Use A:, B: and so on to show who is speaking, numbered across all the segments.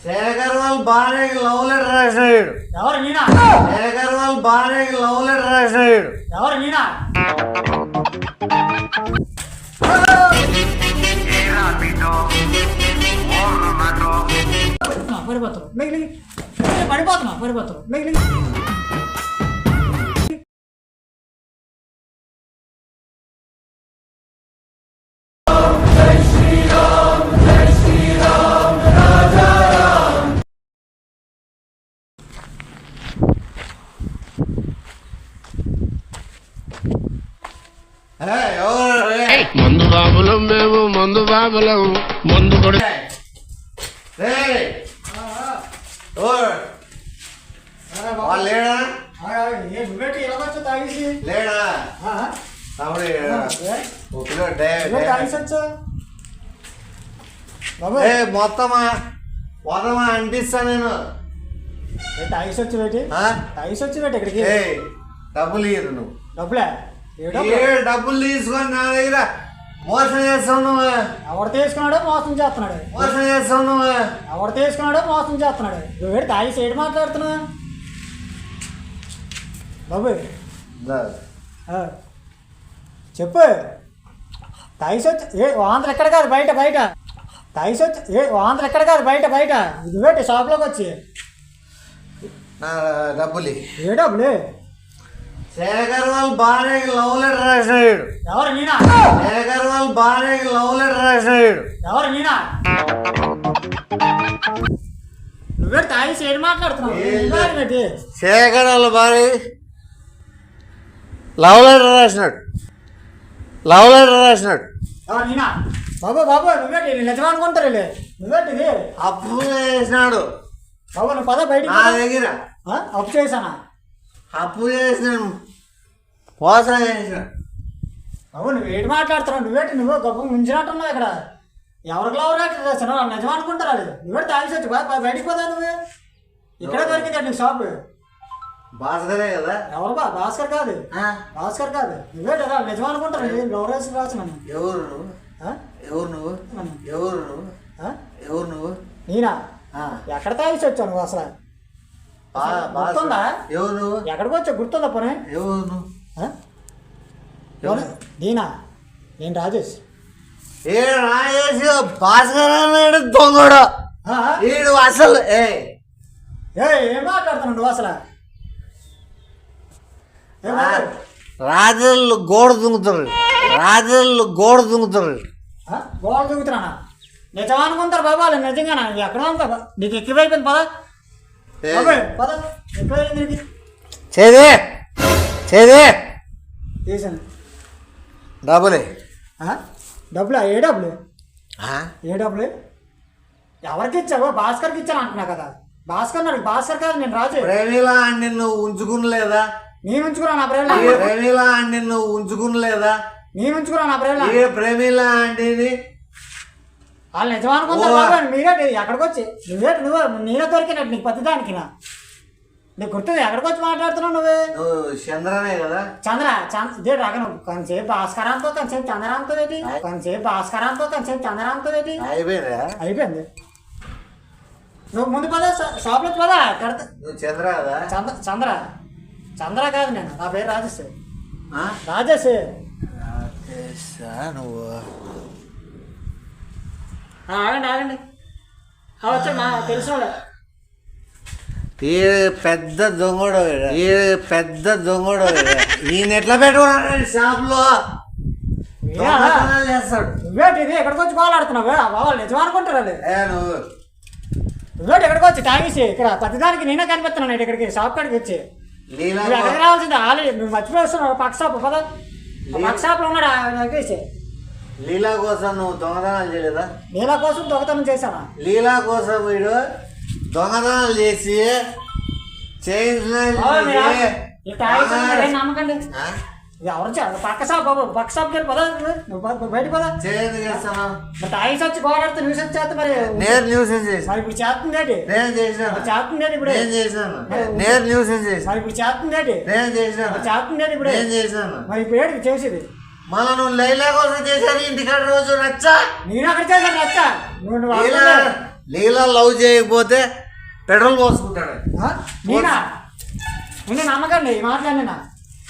A: శేఖర్ వాళ్ళ భార్యకి love letter రాసినాడు.
B: ఎవరు నేనా?
A: శేఖర్ వాళ్ళ భార్యకి లవ్ లెటర్ రాసినాడు.
B: ఎవరు నేనా? పడిపోతున్నా.
C: మందు బాబులం మేము మందు బాబులం మందు కొడు
A: వాళ్ళు లేడా
B: ఎలాగొచ్చా తాగేసి?
A: లేడా తమ్ముడు
B: తాగేసొచ్చా బాబు?
A: మొత్తమా మొత్తమా అంటిస్తా నేను.
B: తాగేసొచ్చు పెట్టి ఇక్కడికి
A: డబ్బులు ఇయ్యరు నువ్వు.
B: డబ్బులే?
A: డబ్బులు తీసుకొని నా దగ్గర మోసం చేస్తావు నువ్వు.
B: ఎవరు తీసుకున్నాడో మోసం చేస్తున్నాడు.
A: మోసం చేస్తావు నువ్వు.
B: ఎవరు తీసుకున్నాడో మోసం చేస్తున్నాడు. నువ్వేడు తాగేసి ఏడు మాట్లాడుతున్నా బాబు? చెప్పు. తాగేసొచ్చు వాంతలు ఎక్కడ కాదు బయట తాగేసొచ్చు వాంతలు ఎక్కడ కాదు బయట నువ్వేటి షాప్లోకి వచ్చి
A: డబ్బులు
B: ఏ డబ్బులు?
A: శేఖర్ వాళ్ళ భార్యకి లవ్ లెటర్ రాసినాడు.
B: ఎవరు నేనా?
A: శేఖర్ వాళ్ళ భార్యకి లవ్ లెటర్ రాసినాడు.
B: ఎవరు నేనా? నువ్వే తాగేసి ఏడు మాట్లాడుతున్నావు?
A: శేఖర్ వాళ్ళ భార్య లవ్ లెటర్ రాసినాడు.
B: ఎవరు నేనా? బాబు నువ్వేటి నిజమా అనుకుంటారు? నువ్వేటిది
A: అప్పు చేసినాడు
B: బాబు. నువ్వు పద బయట.
A: నా దగ్గర
B: అప్పు చేశానా?
A: అప్పు చేసినాను, మోసం చేసినాడు.
B: బాబు నువ్వు ఏడు మాట్లాడుతున్నావు? నువ్వు గొప్ప ముంచినట్టున్నావు ఇక్కడ. ఎవరికి లవ్ లెటర్ రాశాను వాళ్ళు నిజం అనుకుంటారు. అది నువ్వేటి తాగేసొచ్చు బయటికి పోదా? నువ్వు ఇక్కడే దొరికిందా నీకు షాపు?
A: భాస్కరే కదా?
B: ఎవరు భాస్కర్ కాదు. నువ్వేటి కదా నిజం అనుకుంటారు? లవ్ లెటర్ రాసినాను.
A: ఎవరు నువ్వు?
B: నేనా? ఎక్కడ తాగేసి వచ్చావు నువ్వు అసలు? గుర్తుందా?
A: ఎవరు నువ్వు?
B: ఎక్కడికి వచ్చావు గుర్తుందా? పోనీ
A: ఎవరు నువ్వు?
B: నేనా? నేను రాజేష్.
A: రాజేష్ భాస్కర్ అన్నాడు దొంగడు. వీడు అసలు
B: ఏం మాట్లాడుతున్నావు నువ్వు అసలు?
A: రాజులు గోడ దుంగుతారు. గోడ
B: దుంగుతున్నా? నిజం అనుకుంటారు బాబా వాళ్ళు నిజంగానా? ఎక్కడ అనుకో నీకు ఎక్కువైపోయింది. పద ఎక్కువైంది నీకు. తీసాను
A: డబ్బులే.
B: డబ్బులా? ఏ డబ్బులు? ఎవరికి ఇచ్చావు? భాస్కర్కి ఇచ్చాను అంటున్నా కదా. భాస్కర్ కాదు నేను రాజు.
A: ప్రేమిలా నిన్ను ఉంచుకునలేదా?
B: నేను ఉంచుకున్నా నా
A: ప్రేమిలా నిన్ను ఉంచుకునలేదా?
B: నేను ఉంచుకున్నా నా
A: ప్రేమిలా అంటే
B: వాళ్ళు నిజం అనుకుంటారు బాబా. మీరే ఎక్కడికి వచ్చి నువ్వు నేనే దొరికినట్టు నీకు ప్రతిదానికి నీకు గుర్తుంది. ఎక్కడికి వచ్చి మాట్లాడుతున్నావు నువ్వు?
A: చంద్రనే కదా?
B: ఇదే రాక నువ్వు కొంచెంసేపు భాస్కరాంతో కొంచెంసేపు చంద్రాంతో అయిపోయింది. నువ్వు ముందు పద షాప్లోకి పదా.
A: చంద్ర కదా?
B: చంద్ర కాదు నేను. నా పేరు రాజేష్. రాజేష్
A: నువ్వు
B: ఆగండి వచ్చా మా తెలిసిన
A: పెద్ద దొంగడు. ఈయన ఎట్లా పెట్టుకున్నాడు షాప్ లో? చేస్తాడు.
B: నువ్వేటి ఇది ఎక్కడికి వచ్చి మాట్లాడుతున్నావు? బాబా నిజం అనుకుంటారు వాళ్ళు. నువ్వేటి ఎక్కడికి వచ్చి తాగేసి ఇక్కడ ప్రతిదానికి నేనే కనిపిస్తున్నాను. ఇక్కడికి షాప్ కాడికి వచ్చి ఎక్కడికి రావాల్సింది నువ్వు మర్చిపోతున్నావు. పక్క షాప్ పద. పక్క షాప్ లో ఉన్నాడు.
A: లీలా కోసం నువ్వు దొంగతనాలు చేయలేదా?
B: లీలా కోసం దొంగతనం చేశానా?
A: లీలా కోసం వీడు దొంగతనాలు చేసి
B: నమ్మకండి. ఎవరు పక్క షాప్ బాబు. పక్క షాప్కి వెళ్ళి పదా. నువ్వు బయట పదా. తాగేసి వచ్చి గోడడితే న్యూస్ చేస్తా. మరి
A: నేను న్యూస్ చేసి
B: మరి ఇప్పుడు చేస్తుంది ఏంటి?
A: నేను చేసినాను.
B: ఇప్పుడు
A: నేను చేశాను. నేను న్యూస్ చేసి
B: మరి ఇప్పుడు చేస్తుంది ఏంటి?
A: నేను చేసినాను.
B: చేస్తుంది ఇప్పుడు
A: నేను చేశాను.
B: మరి ఇప్పుడు ఏంటి చేసేది?
A: మళ్ళా నువ్వు లైలా కోసం చేశాను ఇంటికాడ రోజు నచ్చా.
B: నేను అక్కడ చేశాను నచ్చా.
A: లీలా లవ్ చేయకపోతే పెట్రోల్ పోసుకుంటాడు.
B: నేనా నేను నమ్మకండి మాట్లాడినా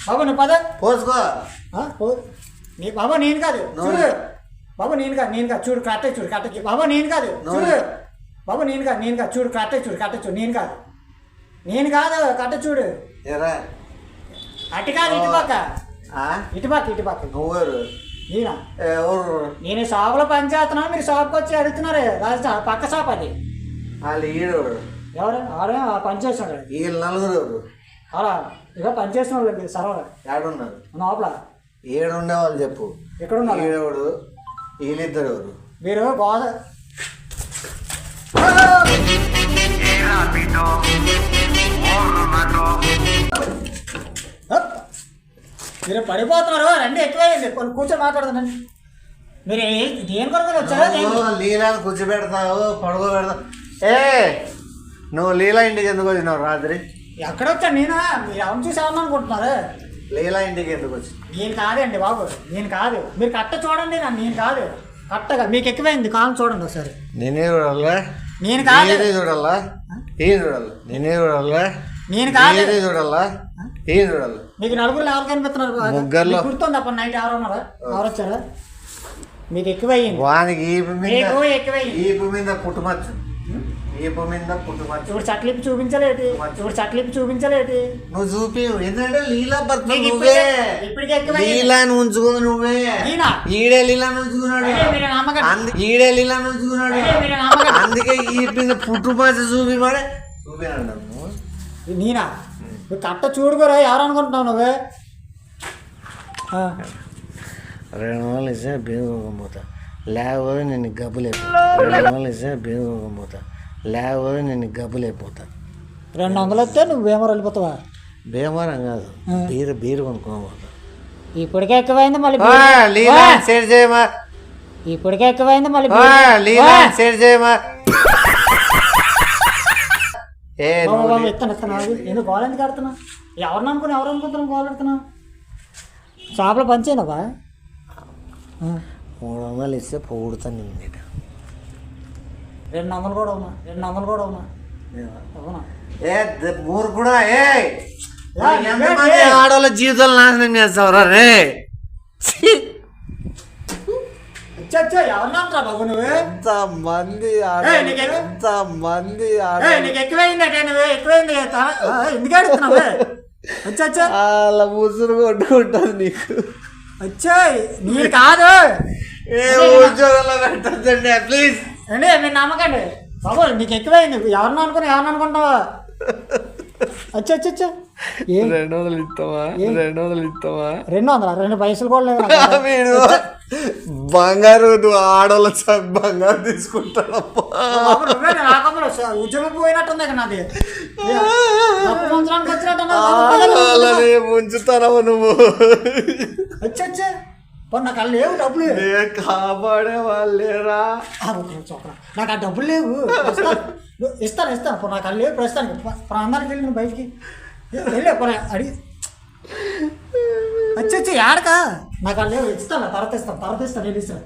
B: బాబు నువ్వు పద
A: పోసుకో.
B: నీ బాబా నేను కాదు చూడు బాబు నేను కాదు చూడు కట్టే చూడు కట్ట బాబా నేను కాదు చూడు బాబు నేను కాదు చూడు కట్టే చూడు నేను కాదు కట్ట చూడు అటు కాదు ఇటుపక్క
A: నువ్వెవరు?
B: నేనా నేను షాపులో పని చేస్తున్నాను, మీరు షాప్కి వచ్చి అడుగుతున్నారు. పక్క షాప్ అది.
A: వాళ్ళు ఈడెవరు?
B: ఎవరు ఆడే పని చేస్తున్నాడు.
A: వీళ్ళు నలుగురు ఎవరు?
B: అలా ఇక పని చేసిన వాళ్ళు సర్వర్
A: ఏడున్నారు?
B: లోపల
A: ఏడుండే వాళ్ళు చెప్పు.
B: ఎక్కడున్నారు?
A: ఈడెవడు? వీళ్ళిద్దరు ఎవరు?
B: మీరు బాధ మీరు పడిపోతున్నారు. రండి ఎక్కువైంది కూర్చొని మాట్లాడుతుందండి. మీరు దేని కొరకు వచ్చారో
A: లీలాని కూర్చోబెడతావు, పడుకోబెడతావు. నువ్వు లీలా ఇంటికి ఎందుకు వచ్చినావు రాత్రి?
B: ఎక్కడ వచ్చాను నేనా? మీరు ఎవరు చూసి ఎవరు అనుకుంటున్నారు?
A: లీలా ఇంటికి ఎందుకు వచ్చి?
B: నేను కాదండి బాబు, నేను కాదు. మీరు కట్ట చూడండి, నేను కాదు. కట్టగా మీకు ఎక్కువైంది కాలం చూడండి ఒకసారి.
A: నేనే చూడాలా?
B: నేను కాదు.
A: చూడాలా? ఏం చూడాలి? నేనే చూడాలా?
B: నేను కాదు.
A: చూడాలా? ఏం చూడాలి?
B: మీకు నలుగురు ఎవరు కనిపిస్తున్నారు?
A: ముగ్గురులో
B: గుర్తుంది అప్పుడు నైట్ ఎవరు ఉన్నారా? ఎవరు వచ్చారా? మీకు ఎక్కువయ్యింది.
A: వానికి ఈపు
B: ఎక్కువయ్యింది
A: మీద పుట్టుమచ్చు. ఈపు మీద పుట్టుమచ్చు.
B: ఇప్పుడు చట్లిపి చూపించలేటి. నువ్వు
A: చూపి. ఎందుకంటే లీలా భర్త నువ్వే. లీలాని ఉంచుకుంది నువ్వే. ఈడే లీలాని ఉంచుకున్నాడు. ఈడే లీలాని ఉంచుకున్నాడు. అందుకే ఈపు మీద పుట్టుమచ్చు చూపిమాడే చూపినాడు.
B: నేనా? నువ్వు కట్ట చూడుకోరా ఎవరు అనుకుంటున్నావు నువ్వే?
A: 2 వందలు ఇస్తే బేగపోతా, లేకపోతే నేను గబ్బులైపోతా. 2 వందలు ఇస్తే బేగపోతా, లేకపోతే నేను గబ్బులైపోతా.
B: 200 వస్తే నువ్వు భీమవరం వెళ్ళిపోతావా?
A: భీమవరం కాదు, బీరు కొనుక్కోపోతా.
B: ఇప్పటికే ఎక్కువైంది మళ్ళీ. ఇప్పటికే ఎక్కువైంది మళ్ళీ. ఇస్తాను ఎందుకు గోల్ ఎందుకు ఆడుతున్నా? ఎవరు అనుకుంటున్నావు గోల్ ఆడుతున్నా? షాప్లో పనిచేయనవా?
A: 300 ఇస్తే పొగుడుతాను నేను.
B: 200 కూడా అవునా? అవునా?
A: ఊరు కూడా ఎంతమంది ఆడవాళ్ళ జీవితాలు నాశనం చేస్తావురా రే.
B: ఎవరినంటా బాబు నువ్వు?
A: ఎంతమంది
B: నీకు ఎక్కువైందట. నువ్వు ఎక్కువైంది ఎందుకు ఆడుతున్నావు?
A: అలా ముసురు కొట్టుకుంటుంది నీకు.
B: మీరు కాదు
A: ఉద్యోగంలో పెట్టండి ప్లీజ్
B: అండి. మీరు నమ్మకండి బాబు. నీకు ఎక్కువైంది. ఎవరిని అనుకుంటావా?
A: 200 ఇస్తావా?
B: 2 పైసలు కూడా లేవు.
A: బంగారు నువ్వు ఆడోళ్ళ బంగారు తీసుకుంటాడప్పా.
B: ఉద్యోగం పోయినట్టుంది ఇక్కడ నాది. సంవత్సరానికి వచ్చినట్టు
A: ఉంచుతానవా నువ్వు?
B: నాకు అలా లేవు డబ్బులు.
A: కాపాడే వాళ్ళేరా.
B: నాకు ఆ డబ్బులు లేవు. ఇస్తాను నాకు అలా లేవు ప్రస్తుతానికి. అందరికి వెళ్ళి బయటికి వెళ్ళే అడిగి ఆడక నాకు అలా లేవు. ఇస్తాను తర్వాత ఇస్తాను వెళ్ళిస్తాను.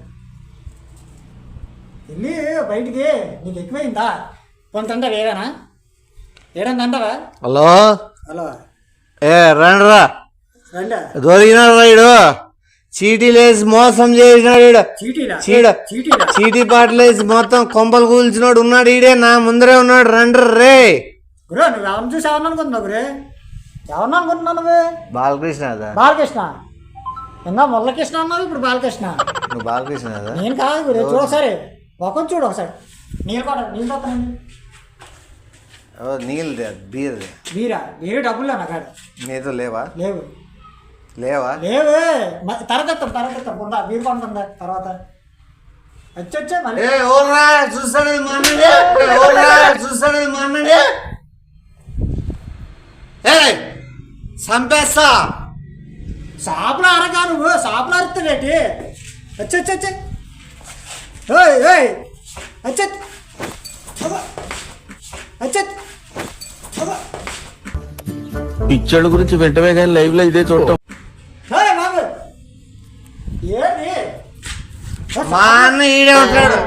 B: వెళ్ళి బయటికి నీకు ఎక్కువైందా? కొంత ఏదైనా అంటావా?
A: హలో రండిరా.
B: రండి.
A: దొరికినాడు రైడు. చీటీలేసి మోసం చేసినాడు. చీటీ పాటలేసి మొత్తం కొంపలు కూల్చినాడు ఉన్నాడు. ఈడే నా ముందరే ఉన్నాడు. రండి రే.
B: గురు నువ్వు ఎవరిని చూసి ఎవరిని అనుకుంటున్నావు? గురే ఎవరిని అనుకుంటున్నావు నువ్వు? బాలకృష్ణ ఇంకా మురళకృష్ణ అన్నావు, ఇప్పుడు బాలకృష్ణ.
A: నువ్వు బాలకృష్ణ
B: నేను కాదు గురే. చూడు ఒకసారి చూడు ఒకసారి. నీళ్ళు కొట్టానండి.
A: నీళ్ళు
B: బీరా డబ్బులు నా కాదు.
A: మీతో లేవా?
B: లేవు. తర్వాత బీరు కొంటుందా తర్వాత?
A: చూస్తాడు చంపేస్తా.
B: షాపులో అరగా నువ్వు షాపులో అరుతావేటి?
C: పిచ్చోళ్ళ గురించి వెంటనే కానీ లైవ్ లో ఇదే చూడటం.
A: మా అన్న ఈడే ఉంటాడు.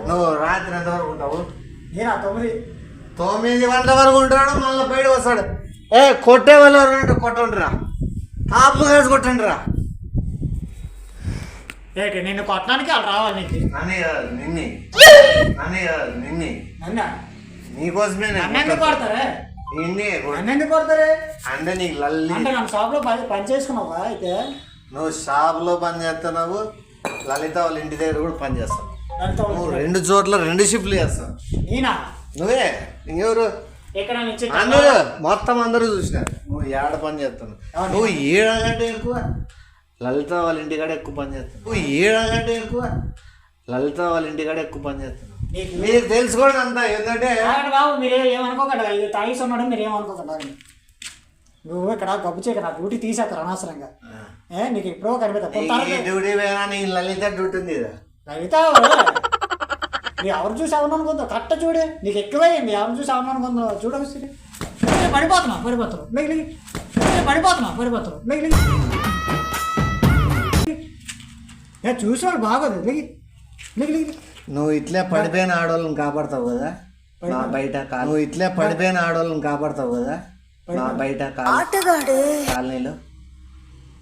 A: నువ్వు రాత్రి ఎంతవరకు ఉంటావు?
B: నేనా
A: 9 గంటల వరకు ఉంటాడు, మళ్ళీ బయట వస్తాడు. కొట్టే వాళ్ళు ఎవరు కొట్టండిరా, ఆపు కాసి కొట్టండిరా.
B: ఏంటి నిన్ను కొట్టడానికి వాళ్ళు రావాలి నీకు?
A: అని కాదు నిన్నే, అని కాదు నిన్నే,
B: అన్నా
A: నీకోసమే
B: ఎందుకు కొడతారే? ఎందుకు కొడతారే
A: అంటే నీకు లల్లి
B: అంటే నన్ను షాప్ లో పని చేసుకున్నావా? అయితే
A: నువ్వు షాప్ లో పని చేస్తున్నావు, లలిత వాళ్ళ ఇంటి దగ్గర కూడా పని చేస్తావు. నువ్వు 2 చోట్ల 2 షిఫ్ట్లు చేస్తావు.
B: నేనా?
A: నువ్వే, ఇంకెవరు?
B: ఇక్కడ నుంచి
A: అందరూ మొత్తం అందరూ చూసినారు నువ్వు ఏడ పని చేస్తున్నావు. నువ్వు 7 గంట ఎక్కువ, లలిత వాళ్ళ ఇంటికాడ ఎక్కువ పని చేస్తున్నావు. నువ్వు 7 గంట ఎక్కువ, లలిత వాళ్ళ ఇంటికాడ ఎక్కువ పని చేస్తున్నావు. మీరు తెలుసుకోండి అంతా. ఎందుకంటే
B: బాబు మీరు ఏమనుకోకండి, ఇది తాగిసి ఉన్నాడు, మీరు ఏమనుకోకండి. నువ్వు ఇక్కడ గబ్బు చేయక, నా డ్యూటీ తీసేస్తారు అనవసరంగా. నీకు ఎప్పుడో కనిపిస్తా
A: డ్యూటీ పోయినా నీ లలిత డ్యూటీ ఉంది.
B: లలిత నువ్వు ఎవరు చూసి ఎవరు అనుకుందావు? కరెక్ట్ చూడే, నీకు ఎక్కువైంది. ఎవరు చూసి ఎవరు అనుకుందావు? చూడవస్తుంది పడిపోతున్నావు మిగిలి పడిపోతున్నావు మిగిలి చూసేవాళ్ళు బాగోదు. మిగిలి
A: నువ్వు ఇట్లే పడిపోయిన ఆడవాళ్ళని కాపాడతావు కదా నా బయట. నువ్వు ఇట్లే పడిపోయిన ఆడవాళ్ళని కాపాడతావు కదా నా బయట కాలనీలో.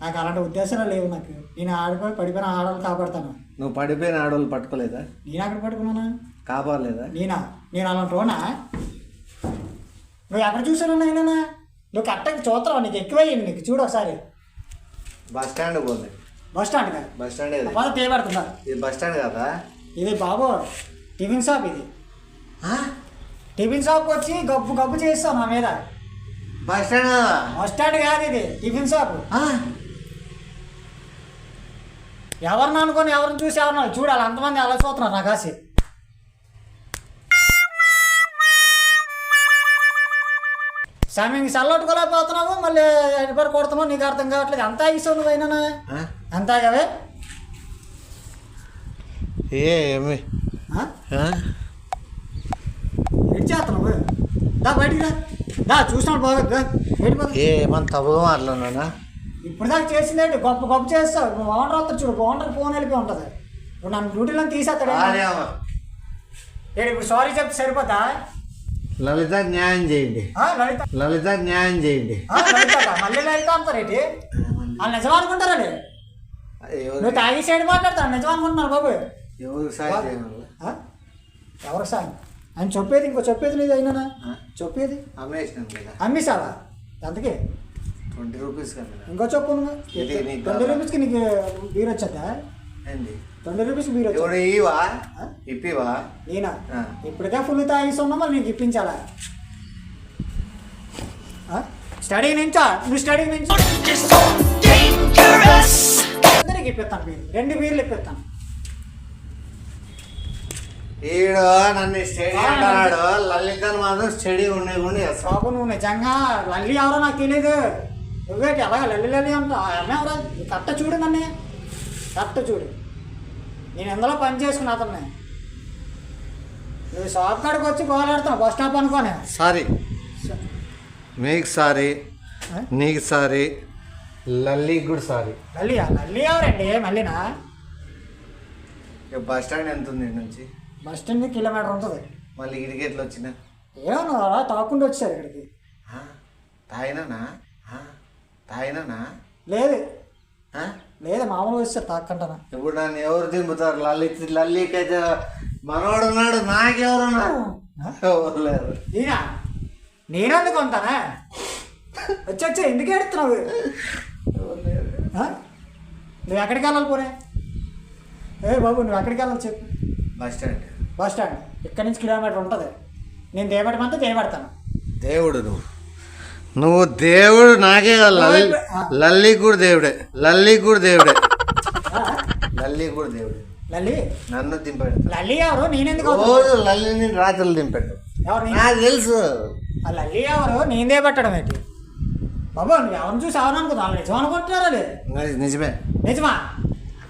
B: నాకు అలాంటి ఉద్దేశాలు లేవు. నాకు నేను ఆడిపోయి పడిపోయిన ఆడవాళ్ళు కాపాడతాను.
A: నువ్వు పడిపోయిన ఆడవాళ్ళు పట్టుకోలేదా?
B: నేను అక్కడ పట్టుకున్నానా?
A: కాపాడలేదా?
B: నేను అలాంటి రోనా? నువ్వు ఎక్కడ చూసాను అయినా? నువ్వు కరెక్ట్గా చూస్తావు, నీకు ఎక్కువయ్యింది. నీకు చూడు ఒకసారి.
A: బస్ స్టాండ్ పోలే.
B: బస్ స్టాండ్ కదా?
A: బస్ స్టాండ్
B: బాగా తేబడుతుందా?
A: ఇది బస్ స్టాండ్ కదా?
B: ఇది బాబు టిఫిన్ షాప్. ఇది టిఫిన్ షాప్కి వచ్చి గబ్బు చేస్తావు నా మీద.
A: బస్ స్టాండ్ కదా?
B: బస్ స్టాండ్ కాదు, ఇది టిఫిన్ షాప్. ఎవరిని అనుకొని ఎవరిని చూసి ఎవరిని చూడాలి, అంతమంది అలా చూస్తున్నారు నా కాసి. సమయం చల్లట్టుకోలేకపోతున్నావు, మళ్ళీ ఎడిపడి కొడుతున్నావు. నీకు అర్థం కావట్లేదు. అంతా ఇస్తావు నువ్వు అయినా అంతా కవే.
A: ఏమి
B: చేస్తున్నావు? దా బయటికి దా చూసినాడు బాగా.
A: ఏమన్నా తప్పుగా మాట్లాడినా?
B: ఇప్పుడు దాకా చేసిందేంటి? గొప్ప చేస్తావు. నువ్వు ఓనర్ వస్తాడు చూడు, ఓనర్ ఫోన్ వెళ్ళిపోయి ఉంటుంది. ఇప్పుడు నన్ను డ్యూటీలో తీసేస్తాడు. ఇప్పుడు సారీ చెప్తే సరిపోతా?
A: లలిత న్యాయం చేయండి, లలిత న్యాయం చేయండి.
B: మళ్ళీ లలిత అంటారేంటి? వాళ్ళు నిజం అనుకుంటారండి. నువ్వు తాగి సైడ్ మాట్లాడతాను, నిజం అనుకుంటున్నారు బాబు.
A: ఎవరికి సాయం?
B: ఎవరికి సాయం అని చెప్పేది? ఇంకో చెప్పేది లేదు అయినా చెప్పేది. అమ్మేసావా? ఎంతకి?
A: 20 రూపీస్.
B: ఇంకో చెప్పు. 20 రూపీస్కి నీకు బీర్ వచ్చేద్దా? 20 రూపీస్ బీర్
A: ఇప్పివా?
B: నేనా? ఇప్పటికే ఫుల్ తాగిస్తున్నా, మళ్ళీ నీకు ఇప్పించాలా? స్టడీ నుంచా? నువ్వు స్టడీ నుంచి అందరికి ఇప్పిస్తాను బీర్. 2 బీర్లు ఇప్పిస్తాను.
A: ఈడు నన్ను స్టడీ అంటున్నాడు, లలితను మాత్రం స్టడీ ఉండే
B: బాబు. నువ్వు నిజంగా లల్లి ఎవరో నాకు తెలియదు. నువ్వేంటి అలాగా లల్లి అంట? అమ్మ ఎవరో? కరెక్ట్ చూడు, నన్ను కరెక్ట్ చూడు. నేను ఎందులో పని చేసుకున్నా అతన్ని. నువ్వు షాప్ కాడికి వచ్చి గోలాడుతున్నావు బస్ స్టాప్ అనుకోని.
A: సారీ మీకు సారీ, నీకు సారీ, లల్లికి కూడా సారీ.
B: లల్లి ఎవరండి? మళ్ళీనా?
A: బస్ స్టాండ్ ఎంత ఉంది నుంచి?
B: బస్ స్టాండ్ కిలోమీటర్ ఉంటుంది.
A: మళ్ళీ ఇడికి ఎట్లా వచ్చినా?
B: ఏమన్నా అలా తాకుండా వచ్చారు ఇక్కడికి.
A: తాగినా?
B: లేదు మామూలుగా వచ్చారు తాక్కంటానా.
A: ఇప్పుడు నన్ను ఎవరు దింపుతారు? లల్లికి అయితే మనోడు ఉన్నాడు, నాకెవరున్నారు? ఎవరు లేరు.
B: నేనెందుకు ఉంటానా? వచ్చా ఎందుకు ఎడుతున్నావు? నువ్వు ఎక్కడికి వెళ్ళాలి పోనే? బాబు నువ్వు ఎక్కడికి వెళ్ళాలి చెప్పు. బస్ స్టాండ్ ఇక్కడ నుంచి కిలోమీటర్ ఉంటుంది. నేను దేవడమంతా దేవడతాను.
A: దేవుడు నువ్వు దేవుడు నాకే. లల్లి కూడా దేవుడే, లల్లి కూడా దేవుడే, లల్లి కూడా దేవుడే.
B: లల్లి
A: నన్ను దింపాడు.
B: లల్లి ఎవరు? నేనెందుకు?
A: రోజు లల్లిని రాత్రులు దింపాడు. నాకు తెలుసు.
B: ఆ లల్లి ఎవరు? నేనే పెట్టడం ఏంటి బాబు? నువ్వు ఎవరిని చూసి ఎవరు అనుకుంటా? వాళ్ళు నిజం అనుకుంటున్నారా? లేదు నిజమా?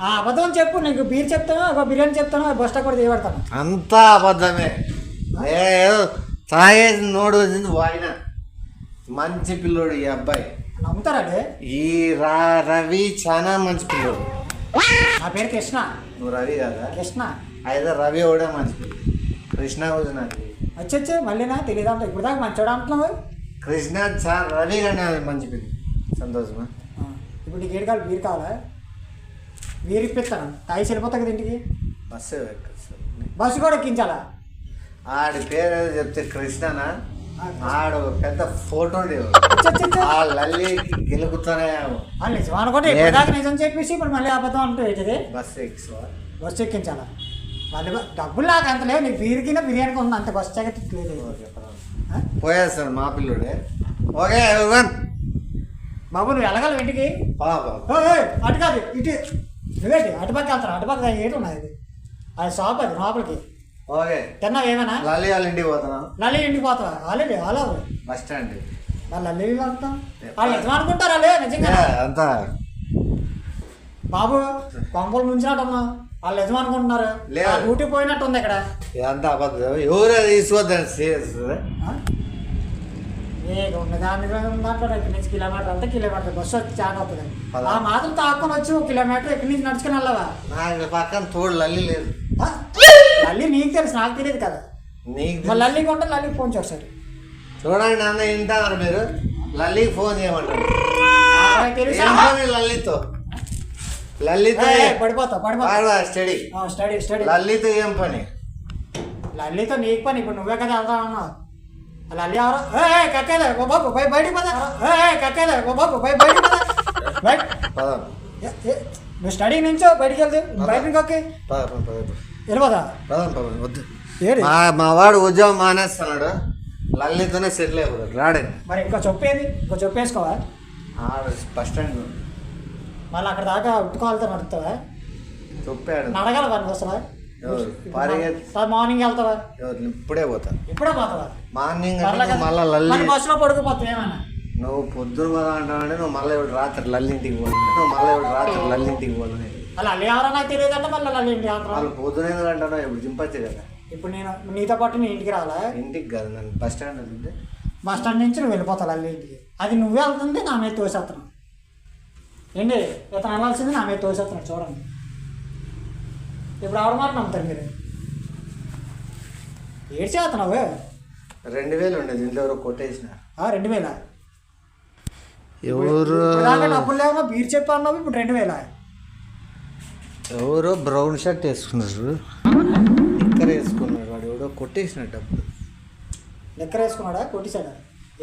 B: అబద్ధం చెప్పు. నీకు బీర్ చెప్తాను, ఒక బిర్యానీ చెప్తాను, బస్ స్టాప్ కూడా తీయబడతాను.
A: అంతా అబద్ధమే. ఏదో తాగేసి నోడు వచ్చింది వాయిన. మంచి పిల్లోడు ఈ అబ్బాయి.
B: నమ్ముతారండి?
A: ఈ రవి చాలా మంచి పిల్లోడు.
B: నా పేరు కృష్ణ.
A: నువ్వు రవి కదా?
B: కృష్ణ.
A: అయితే రవి కూడా మంచి పిల్లడు. కృష్ణ కూడా నాకు
B: వచ్చే మళ్ళీనా తెలియదు అంట ఇప్పుడు దాకా మంచోడు అంటున్నావు.
A: కృష్ణ సార్ రవి కానీ మంచి పేరు సంతోషమా.
B: ఇప్పుడు నీకు ఏడు కావాలి బీరు కావాలా? బీరు ఇప్పిస్తాను తాగి వెళ్ళిపోతా కదా ఇంటికి. బస్సు కూడా ఎక్కించాలా?
A: ఆడి పేరు ఏదో చెప్తే కృష్ణనా ఆడు పెద్ద ఫోటో లల్లికి గెలుగుతానే
B: నిజం అనుకుంటే ఇప్పుడు నిజం చెప్పేసి ఇప్పుడు మళ్ళీ అబద్ధం అంటూ ఏంటిది? బస్సు ఎక్కించాలా? మళ్ళీ డబ్బులు నాకు అంత లేవు. నీకు బీరుకినా బిర్యానీకి ఉంది అంత బస్సు టికెట్ లేదు.
A: పోయేస్తాను మా పిల్లోడే. ఓకే
B: బాబు నువ్వు వెళ్ళగలవు ఇంటికి? అటు కాదు ఇటు నువ్వేంటి అటుపక్క వెళ్తాను. అటుపక్క ఏంటి ఉన్నది ఇది? అది షాప్ అది లోపలికి.
A: ఓకే
B: తిన్నావు ఏమైనా?
A: లల్లి వాళ్ళ ఇంటికి పోతున్నా.
B: లల్లి ఇంటికి పోతావా? Already all over
A: bus stand.
B: వాళ్ళు లల్లి వెళ్తాం వాళ్ళు నిజం అనుకుంటారా? లే నిజంగా
A: అంతా
B: బాబు కొంపలు ముంచినట్టు ఉన్నా వాళ్ళు నిజం అనుకుంటున్నారు. డ్యూటీ పోయినట్టు ఉంది ఇక్కడ.
A: అంతా అబద్ధం. ఎవరు తీసుకోవద్దని సీరియస్
B: ఉన్న దాని దాంట్లో ఇక్కడి నుంచి కిలోమీటర్ అంటే కిలోమీటర్ బస్సు వచ్చి చాలా అవుతుంది. ఆ మాత్రం తాక్కుని వచ్చి 1 కిలోమీటర్ ఇక్కడి నుంచి నడుచుకుని వెళ్ళవా?
A: నాకు పక్కన తోడు లల్లి లేదు.
B: లల్లి నీకు తెలుసు నాకు తెలియదు కదా. నీకు లల్లికి ఉంటే లల్లికి ఫోన్ చేస్తారు.
A: చూడండి అన్న వింటారు మీరు. లల్లికి ఫోన్ చేయమంటారు లల్లితో. లల్లితో
B: పడిపోతా
A: స్టడీ
B: స్టడీ స్టడీ.
A: లల్లితో ఏం పని?
B: లల్లితో నీకు పని. ఇప్పుడు నువ్వే కదా వెళ్తా ఉన్నావు. లల్లి ఎవరో కక్కేలే ఓ బాబు బయటికి పదా. కక్కేలే ఓ బాబు బయటికి పదా. నువ్వు స్టడీ నుంచో బయటికి వెళ్తే బయట ఇంకొకే వెళ్ళిపోదా?
A: వద్దు మా వాడు ఉద్యోగం మానేస్తున్నాడు. లల్లితోనే సెటిల్ అయిపోతాడు రాడే.
B: మరి ఇంకో చెప్పేది ఇంకో చెప్పేసుకోవా?
A: బస్ స్టాండ్
B: మళ్ళీ అక్కడ దాకా ఉట్టుకోవాలితో నడుస్తావా?
A: చెప్పాడు
B: నడగలవా నువ్వు అసలు? మార్నింగ్ వెళ్తావా?
A: ఇప్పుడే
B: పోతావా?
A: మార్నింగ్ మళ్ళీ లల్లి
B: బస్సులో పడుకుపోతావు ఏమన్నా?
A: నువ్వు పొద్దున పోదా అంటావంటే నువ్వు మళ్ళీ ఇప్పుడు రాత్రి లల్లింటికి పోదు.
B: అలా అల్లి ఎవరో నాకు తెలియదు అంటే మళ్ళీ లల్లి ఇంటికి
A: వాళ్ళు పొద్దున ఎందుకు అంటావు? ఇప్పుడు చింపచ్చు కదా.
B: ఇప్పుడు నేను నీతో పాటు నీ ఇంటికి రావాలా?
A: ఇంటికి కాదు నన్ను బస్ స్టాండ్ వెళ్తుంటే
B: బస్ స్టాండ్ నుంచి నువ్వు వెళ్ళిపోతావు లల్లి ఇంటికి. అది నువ్వే వెళ్తుంది నా మీద తోసేస్తున్నావు. ఏంటి ఇతను అనాల్సింది నా మీద తోసేస్తున్నాడు చూడండి. ఇప్పుడు ఆవిడ మాట నమ్ముతారు మీరు. ఏడు చేస్తున్నావు?
A: 2000 ఉండేది ఇంట్లో ఎవరో కొట్టేసిన.
B: 2000
A: ఎవరు
B: డబ్బులు లేవన్నా బీర్ చెప్పి అన్నావు. ఇప్పుడు 2000
A: ఎవరో బ్రౌన్ షర్ట్ వేసుకున్నారు, నిక్కర్ వేసుకున్నాడు. వాడు ఎవడో కొట్టేసిన డబ్బులు.
B: నిక్కర్ వేసుకున్నాడా? కొట్టేశాడా?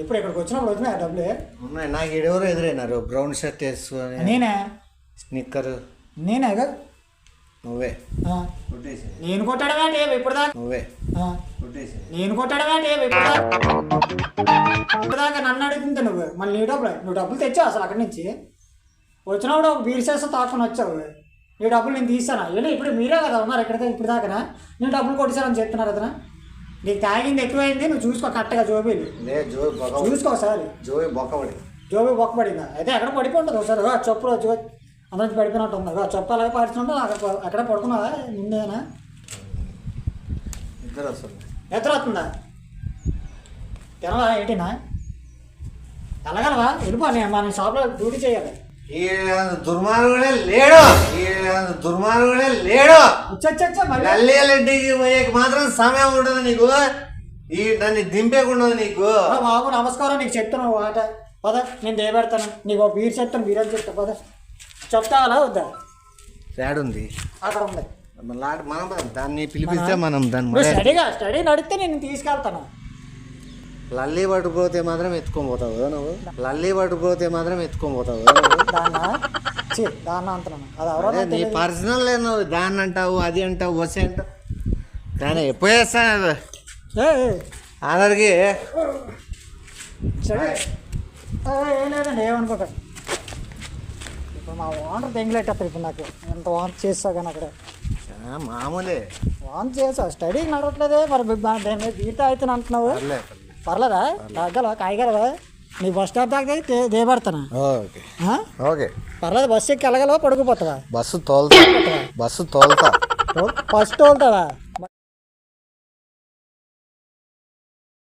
B: ఎప్పుడు ఇక్కడికి వచ్చినప్పుడు వచ్చినాయి డబ్బులే
A: ఉన్నాయి. నాకు ఎవరో ఎదురైనారు బ్రౌన్ షర్ట్ వేసుకొని.
B: నేనే
A: నిక్కర్
B: నేనేగా?
A: నువ్వే
B: నేను కొట్టాడు ఏంటి ఇప్పుడు దాకా?
A: నువ్వే
B: నేను కొట్టాడు ఏంటి ఇప్పుడు దాకా? నన్ను అడుగుతుంటే నువ్వు మళ్ళీ నువ్వు డబ్బులు తెచ్చావు అసలు అక్కడి నుంచి. వచ్చినప్పుడు ఒక బీర్ చేస్తా తాకుని వచ్చావు. నీ డబ్బులు నేను తీసానా? ఏంటి ఇప్పుడు మీరే కదా ఉన్నారు ఎక్కడికి ఇప్పుడు దాకా నేను డబ్బులు కొట్టేశానని చెప్తున్నారు అతను. నీకు తాగింది ఎక్కువైంది. నువ్వు చూసుకో కరెక్ట్గా జోబీలు చూసుకో ఒకసారి. జోబీ బొక్కపడిందా? అయితే ఎక్కడ పడిపోయి ఉంటుంది ఒకసారి. చెప్పులు అందరికి పడిపోయినట్టు ఉంది. చెప్పు అలాగే పాడుతుంటే అక్కడ పడుకున్నావా? నిండేనా? నిద్ర వస్తుందా? తినవా? ఏంటినా వెళ్ళగలవా? వెళ్ళిపో. మన షాప్లో డ్యూటీ చేయాలి.
A: దుర్మార్గుడే లేడు. లల్లింటికి పోయేకి మాత్రం సమయం ఉండదు నీకు. నన్ను దింపేకుండదు నీకు.
B: బాబు నమస్కారం. నీకు చెప్తున్నావు ఆట పద. నేను దేపెడతాను నీకు. బీర్ చెప్తాను బీర్ అని చెప్తా పద. చెప్తావా వద్దా?
A: ఉంది
B: అక్కడ ఉంది.
A: మనం దాన్ని పిలిపిస్తే మనం దాన్ని
B: స్టడీ నడిస్తే నేను తీసుకెళ్తాను.
A: లల్లి పట్టుకుపోతే మాత్రం ఎత్తుకొని పోతావు నువ్వు.
B: దాన్ని అంటున్నాను.
A: అది నీ పర్సనల్ లేదు. దాన్ని అంటావు, అది అంటావు, వసే అంటావు. కానీ ఎప్పుడు చేస్తాను అందరికి.
B: ఏం లేదండి ఏమనుకోకండి. ఇప్పుడు మా వాంటర్ తెంగిలేటప్పుడు ఇప్పుడు నాకు ఎంత వాంట్ చేస్తా కానీ అక్కడ
A: మామూలే
B: వాంట్ చేసా. స్టడీకి నడవట్లేదే మరి బీట అయితే అంటున్నావు. పర్లేదా? తగ్గలవా? కాయగలవా? నీ బస్ స్టాప్ దాకా దేపెడతానా?
A: ఓకే
B: పర్లేదు. బస్సు ఎక్కి వెళ్ళగలవా? పడుకుపోతావా?
A: Bus తోలుతా
B: first తోలుతావా?